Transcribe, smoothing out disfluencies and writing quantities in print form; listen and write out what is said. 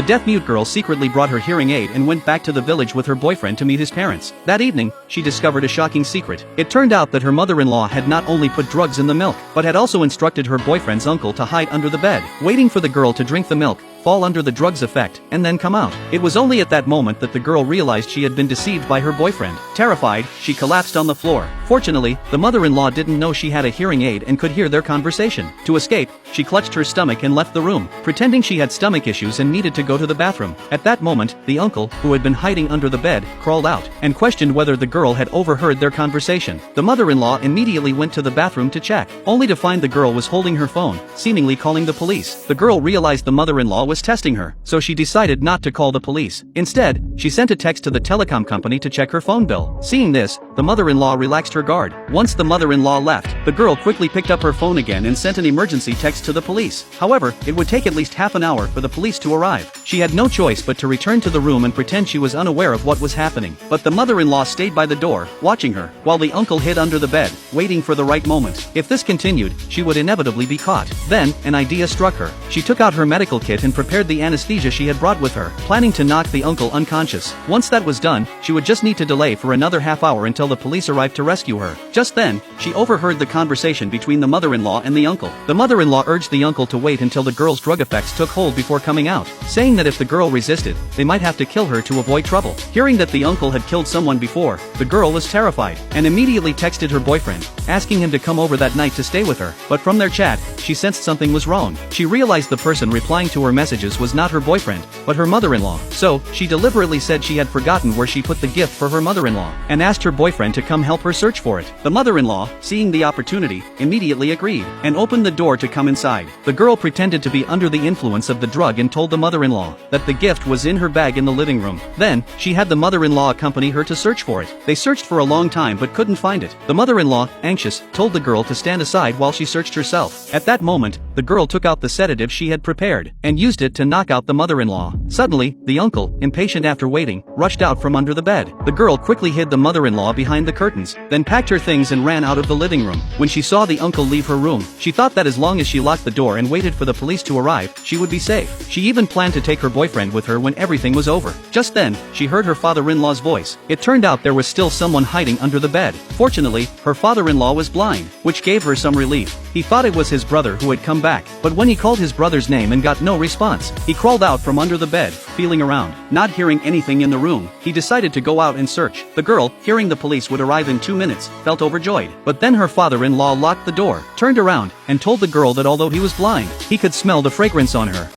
The deaf-mute girl secretly brought her hearing aid and went back to the village with her boyfriend to meet his parents. That evening, she discovered a shocking secret. It turned out that her mother-in-law had not only put drugs in the milk, but had also instructed her boyfriend's uncle to hide under the bed, waiting for the girl to drink the milk, fall under the drug's effect, and then come out. It was only at that moment that the girl realized she had been deceived by her boyfriend. Terrified, she collapsed on the floor. Fortunately, the mother-in-law didn't know she had a hearing aid and could hear their conversation. To escape, she clutched her stomach and left the room, pretending she had stomach issues and needed to go to the bathroom. At that moment, the uncle, who had been hiding under the bed, crawled out and questioned whether the girl had overheard their conversation. The mother-in-law immediately went to the bathroom to check, only to find the girl was holding her phone, seemingly calling the police. The girl realized the mother-in-law was testing her, so she decided not to call the police. Instead, she sent a text to the telecom company to check her phone bill. Seeing this, the mother-in-law relaxed her guard. Once the mother-in-law left, the girl quickly picked up her phone again and sent an emergency text to the police. However, it would take at least half an hour for the police to arrive. She had no choice but to return to the room and pretend she was unaware of what was happening. But the mother-in-law stayed by the door, watching her, while the uncle hid under the bed, waiting for the right moment. If this continued, she would inevitably be caught. Then, an idea struck her. She took out her medical kit and prepared the anesthesia she had brought with her, planning to knock the uncle unconscious. Once that was done, she would just need to delay for another half hour until the police arrived to rescue her. Just then, she overheard the conversation between the mother-in-law and the uncle. The mother-in-law urged the uncle to wait until the girl's drug effects took hold before coming out, saying that if the girl resisted, they might have to kill her to avoid trouble. Hearing that the uncle had killed someone before, the girl was terrified, and immediately texted her boyfriend, asking him to come over that night to stay with her. But from their chat, she sensed something was wrong. She realized the person replying to her messages was not her boyfriend, but her mother-in-law. So, she deliberately said she had forgotten where she put the gift for her mother-in-law, and asked her boyfriend to come help her search for it. The mother-in-law, seeing the opportunity, immediately agreed, and opened the door to come inside. The girl pretended to be under the influence of the drug and told the mother-in-law that the gift was in her bag in the living room. Then, she had the mother-in-law accompany her to search for it. They searched for a long time but couldn't find it. The mother-in-law, anxious, told the girl to stand aside while she searched herself. At that moment, the girl took out the sedative she had prepared, and used it to knock out the mother-in-law. Suddenly, the uncle, impatient after waiting, rushed out from under the bed. The girl quickly hid the mother-in-law behind the curtains, then packed her things and ran out of the living room. When she saw the uncle leave her room, she thought that as long as she locked the door and waited for the police to arrive, she would be safe. She even planned to take her boyfriend with her when everything was over. Just then, she heard her father-in-law's voice. It turned out there was still someone hiding under the bed. Fortunately, her father-in-law was blind, which gave her some relief. He thought it was his brother who had come back, but when he called his brother's name and got no response, he crawled out from under the bed, feeling around. Not hearing anything in the room, he decided to go out and search. The girl, hearing the police would arrive in 2 minutes, felt overjoyed. But then her father-in-law locked the door, turned around, and told the girl that although he was blind, he could smell the fragrance on her.